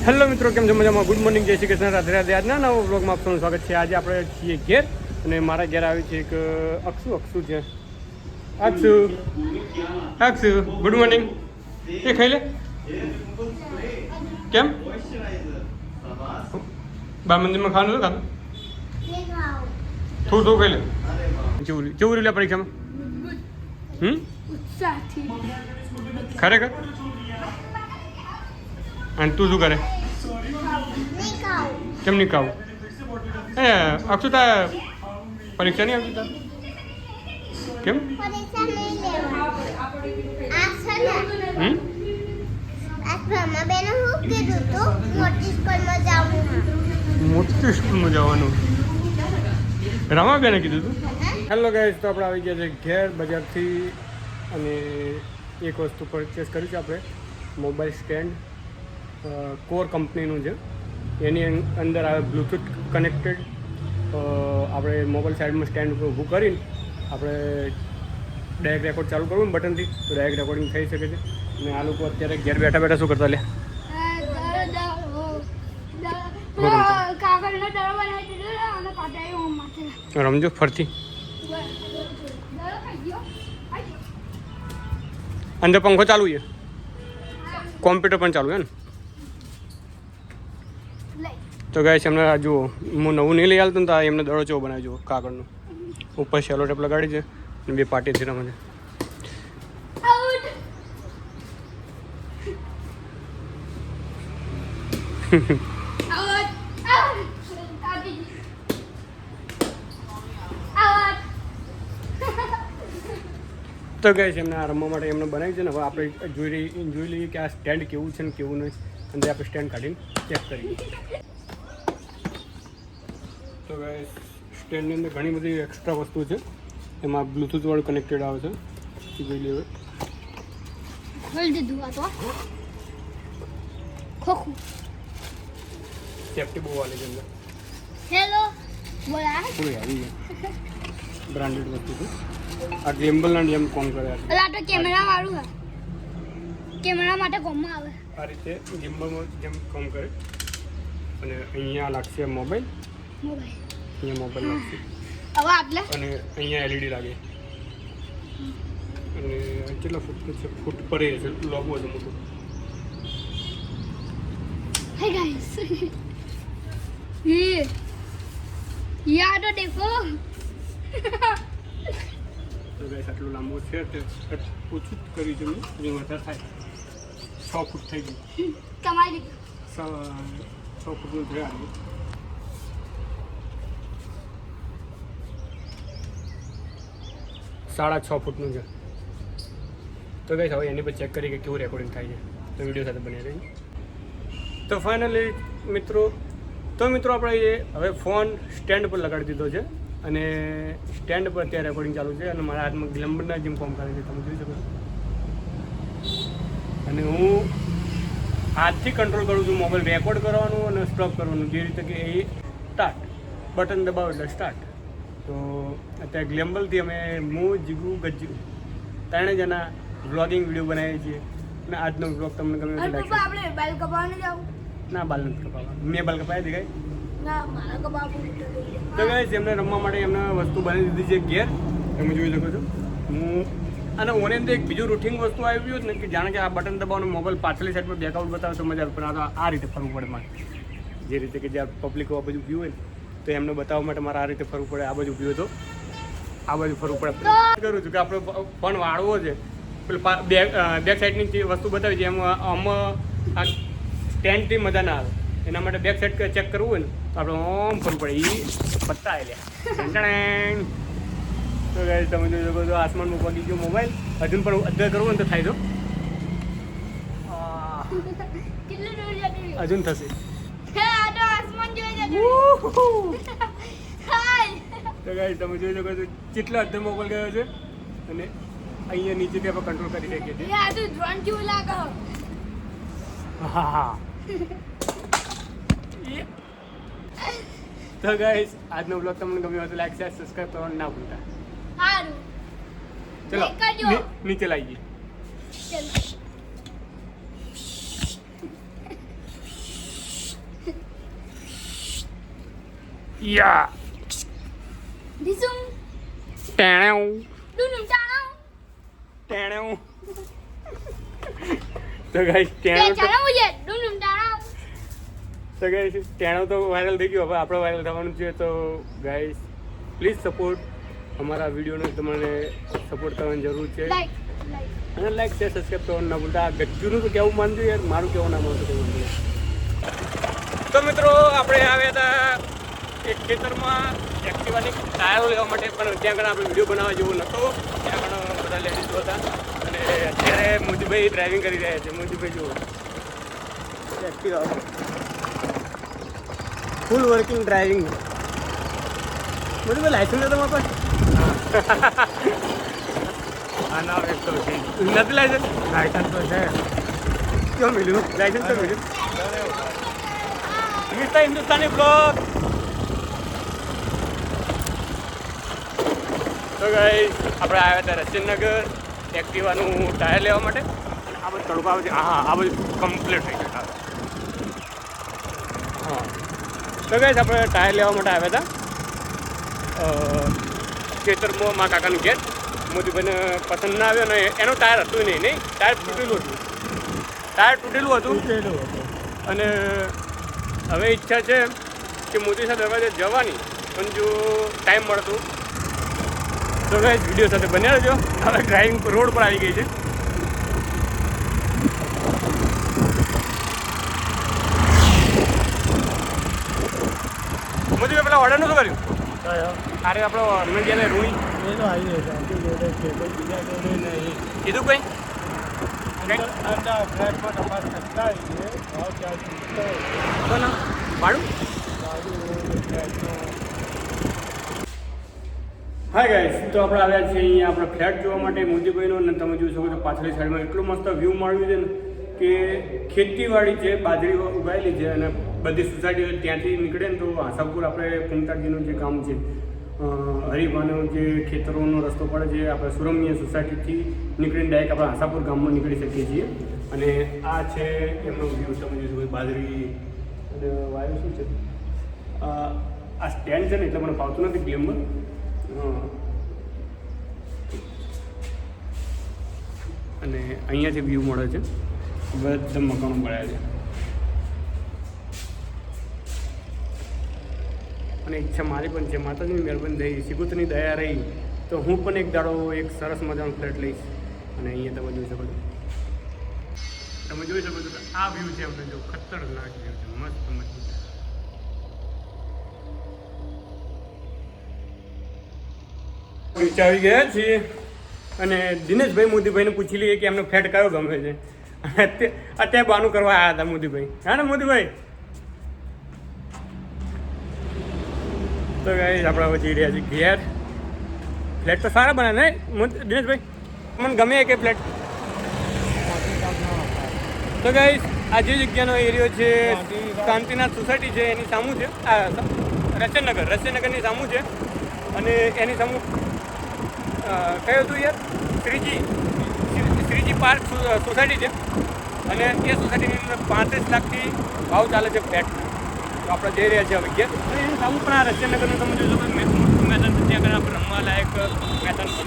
Hello મિત્રો, કેમ છો? મજામાં? ગુડ મોર્નિંગ, જય શ્રી કૃષ્ણ, રાધે રાધે. આજના નવા વ્લોગમાં આપનું સ્વાગત છે. આજે આપણે છીએ ઘેર અને મારા ઘેર આવી છે એક અક્ષુ છે. Akshu good morning. એ ખાઈ લે. કેમ બા મંદિરમાં ખાવાનું હતું ખાતું થોડું ખાઈ લે. કેવું રહ્યું પરીક્ષામાં? ખરેખર? અને તું શું કરે? કેમ નહીં ખાવું? એ અક્ષુતા પરીક્ષા નહીં આવતી તાર? કેમ? મોટી સ્કૂલમાં જવાનું રમાબેને કીધું તું? હેલો ગાઈસ, તો આપણે આવી ગયા છે ઘેર બજારથી અને એક વસ્તુ પરચેસ કર્યું છે આપણે, મોબાઈલ સ્ટેન્ડ. કોર કંપનીનું છે. એની અંદર આવે બ્લૂટૂથ કનેક્ટેડ. આપણે મોબાઈલ સાઈડમાં સ્ટેન્ડ ઉપર ઊભું કરીને આપણે ડાયરેક્ટ રેકોર્ડ ચાલુ કરવું ને બટનથી તો ડાયરેક્ટ રેકોર્ડિંગ થઈ શકે છે. અને આ લોકો અત્યારે ઘેર બેઠા બેઠા શું કરતા લે રમજો ફરતી. અંદર પંખો ચાલુ છે, કોમ્પ્યુટર પણ ચાલુ છે ને. તો ગાઈસ એમને જુઓ, હું નવું નહીં લઈ આવતો ને તો એમને દડો ચેવો બનાવી જુઓ કાગળનું. ઉપર સેલો ટેપ લગાડી છે અને બે પાટીથી રમે છે. તો ગાઈસ એમને આ રમવા માટે એમને બનાવી છે ને. હવે આપણે જોઈ લઈએ કે આ સ્ટેન્ડ કેવું છે ને કેવું નહીં. અંદર આપણે સ્ટેન્ડ કાઢીને ચેક કરીએ. તો ગાઈસ સ્ટેન્ડની અંદર ઘણી બધી એક્સ્ટ્રા વસ્તુ છે. એમાં બ્લૂટૂથ વાળું કનેક્ટેડ આવે છે. જોઈ લેવું. સેફ્ટી બહુ વાળી છે અંદર. હેલો બોલા કોઈ આવી છે બ્રાન્ડેડ વસ્તુ છે. આ ગેમ્બલના જેમ કોમ કરે છે. આ તો કેમેરા વાળું છે. કેમેરા માટે કોમમાં આવે. આ રીતે ગેમ્બલમાં જેમ કામ કરે. અને અહીંયા લાગશે મોબાઈલ. અહીંયા મોબાઈલ લાગશે. હવે આટલે અને અહીંયા એલઈડી લાગે. અને કેટલા ફૂટ છે? ફૂટ પર છે, લોગો છે મોટો. હે ગાઈસ ये यार तो देखो તો ગાઈસ આટલું લાંબુ છે તે ઓછું જ કરી છે મેં. જે વધારે થાય 6 ફૂટ થઈ ગયું. તમારી 6 ફૂટનું થયા. 6.5 ફૂટનું છે. તો ગાઈસ હવે એની પર ચેક કરી કે કેવું રેકોર્ડિંગ થાય છે. તો વિડીયો સાથે બની રહી. તો ફાઇનલી મિત્રો આપણે એ હવે ફોન સ્ટેન્ડ પર લગાડી દીધો છે અને સ્ટેન્ડ પર ત્યાં રેકોર્ડિંગ ચાલુ છે. અને મારા હાથમાં ગ્લેમ્બરના જેમ ફોર્મ કરે છે, તમે જોઈ શકો છો. અને હું હાથથી કંટ્રોલ કરું છું મોબાઈલ રેકોર્ડ કરવાનું અને સ્ટોપ કરવાનું. જે રીતે કે એ સ્ટાર્ટ બટન દબાવો એટલે સ્ટાર્ટ. તો અત્યારે ગ્લેમ્બલથી અમે હું જીગુ ગજ્જુ 3 જણા વ્લોગિંગ વિડીયો બનાવીએ છીએ. અને આજનો વ્લોગ તમને ગમે તો લાઈક આપણે બાલ કપાવવાનું જાવ ના, બાલ નથી કપાવવા. મેં બાલ કપાવી દીધા. ના મારા કપાવવું. તો ગાઈસ એમને રમવા માટે એમને વસ્તુ બનાવી દીધી છે ઘેર. તમે જોઈ શકો છો. હું અને ઓને અંદર એક બીજું રૂટિંગ વસ્તુ આવી ગયું ને કે જાણે કે આ બટન દબાવવાનું મોબાઈલ પાછળની સાઈડ પર બેકઆઉટ બતાવે તો મજા આવે. પણ આ રીતે ફરવું પડે મારે. જે રીતે કે જ્યાં પબ્લિક આ બાજુ વ્યૂ હોય ને તો એમને બતાવવા માટે મારે આ રીતે ફરવું પડે. આ બાજુ વ્યૂ તો આ બાજુ ફરવું પડે. કરું છું કે આપણો ફોન વાળવો છે. પેલું બેક સાઈડની જે વસ્તુ બતાવી છે એમાં આમાં આ સ્ટેન્ડથી મજા ના આવે. એના માટે બેક સાઈડ ચેક કરવું હોય ને તો આપણે ઓમ ફરવું પડે. એ પત્તા આવ્યા. તો ગાઈસ તમે જોઈ શકો છો આસમાનમાં પગી ગયો મોબાઈલ. હજુ પણ અધર કરવું ને તો થાય તો કેટલું દૂર જતું હજુ થશે. આ તો આસમાન જોઈ જતું. તો ગાઈસ તમે જોઈ શકો છો કેટલા અધર મોબાઈલ ગયો છે. અને અહીંયા નીચેથી આપણે કંટ્રોલ કરી શકીએ છીએ. આ તો ડ્રોન જેવું લાગે. હા. તો ગાઈસ આજનો બ્લોગ તમને ગમ્યો હોય તો લાઈક શેર સબસ્ક્રાઇબ કરવાનું ના ભૂલતા. સારું ચલો કરજો. નીચે લાવીએ. ચલો યા ધીસુમ ટેણેઉ ડુનુમ ટાણો ટેણેઉ તો ગાઈસ કે ટેણેઉ ચાલો ઉજે ડુનુમ ટાણો તો ગાઈસ ટેણેઉ તો વાયરલ થઈ ગયો, હવે આપણે વાયરલ થવાનું છે. તો ગાઈસ પ્લીઝ સપોર્ટ અમારા વિડીયોને, તમને સપોર્ટ કરવાની જરૂર છે. લાઈક અને લાઈક શેર સબસ્ક્રાઈબ કરવાનું ના ભૂલતા. આ ગજ્જુનું તો કેવું માનજો યાર, મારું કેવું ના માનતું કેવું માનજો. તો મિત્રો આપણે આવ્યા હતા એક ખેતરમાં એક્ટિવાની ટાયરો લેવા માટે, પણ ત્યાં આગળ આપણે વિડીયો બનાવવા જેવો નહોતો. ત્યાં આગળ બધા લેડીઝો હતા અને અત્યારે મોદીભાઈ ડ્રાઇવિંગ કરી રહ્યા છે. મોદીભાઈ જુઓ એક્ટિવા ફૂલ વર્કિંગ ડ્રાઇવિંગ. મોદીભાઈ લાઇસન્સ હતો મારા પાસે? હા ના તો નથી લાઇસન્સ. લાઇસન્સ તો છે. ક્યાં મળ્યું લાઇસન્સ? તો મળ્યું મિસ્ટર હિન્દુસ્તાની બ્લોગ. તો ગાઈસ આપણે આવ્યા હતા રસિકનગર એક્ટિવાનું ટાયર લેવા માટે. આ બધું તડકો આવે છે. હા આ બધું કમ્પ્લીટ થઈ ગયું. હા તો ગાઈસ આપણે ટાયર લેવા માટે આવ્યા હતા ખેતરમાં મારા કાકાનું ઘેર. મોદીભાઈને પસંદ ના આવ્યો ને એનું ટાયર હતું નહીં ટાયર તૂટેલું હતું. અને હવે ઈચ્છા છે કે મોદી સાથે દરવાજે જવાની, પણ જો ટાઈમ મળતું તો ગાઈસ વિડીયો સાથે બન્યા રહેજો. હવે ડ્રાઇવિંગ રોડ પર આવી ગઈ છે. મોદીભાઈ પેલા ઓર્ડર નહોતું કર્યું? અરે આપણો હનુમાનજીને રૂણી કીધું કંઈ ભાડું. હા ગાઈસ, તો આપણે આવ્યા છીએ અહીંયા આપણે ફ્લેટ જોવા માટે મોદીભાઈનો. અને તમે જોઈ શકો છો પાછળની સાઈડમાં એટલું મસ્ત વ્યૂ મળ્યું છે ને કે ખેતીવાડી છે, બાજરી ઉગાયેલી છે અને બધી સોસાયટીઓ ત્યાંથી નીકળે ને તો આશાપુર આપણે કુંતાજીનું જે ગામ છે, હરિભાનો જે ખેતરોનો રસ્તો પડે છે, આપણે સુરમ્ય સોસાયટીથી નીકળીને ડાયરેક્ટ આપણે આશાપુર ગામમાં નીકળી શકીએ છીએ. અને આ છે એમનો વ્યૂ. તમે જોઈ શકો બાજરી અને વાયુ શું છે. આ સ્ટેન્ડ છે ને એટલે મને ફાવતું નથી ગેમમાં. અને અહીંયાથી વ્યૂ મળે છે, બધા મકાનો મળ્યા છે. અને ઈચ્છા મારી પણ છે, માતાજીની મહેરબાની થઈ, સિગુતની દયા રહી તો હું પણ એક દાડો એક સરસ મજાનો ફ્લેટ લઈશ. અને અહીંયા તમે જોઈ શકો છો, તમે જોઈ શકો છો કે આ વ્યૂ છે આપણે જો ખતરનાક વ્યૂ છે, મસ્ત મસ્ત. નીચે આવી ગયા છીએ અને દિનેશભાઈ મોદીભાઈને પૂછી લઈએ કે એમનો ફ્લેટ કયો ગમે છે. અત્યારે બાનું કરવા આવ્યા હતા મોદીભાઈ. હા ને મોદીભાઈ? તો ગાઈસ આપણે હવે જઈ રહ્યા છીએ ઘેર. ફ્લેટ તો સારા બને ને દિનેશભાઈ? મને ગમે કે ફ્લેટ? તો ગાઈસ આ જે જગ્યાનો એરિયો છે શાંતિનાથ સોસાયટી છે એની સામું છે. રસિકનગરની સામું છે. અને એની સામું કયું હતું યાર? શ્રીજી પાર્ક સોસાયટી છે. અને એ સોસાયટીની અંદર 35 લાખથી ભાવ ચાલે છે ફ્લેટ. તો આપણે જઈ રહ્યા છીએ હવે ઘેર. અને એની સામું પણ આ રસિકનગરનું તમે જોઈ શકો મોટું મેદાન છે, ત્યાં આગળ આપણે રમવા લાયક મેદાન છે.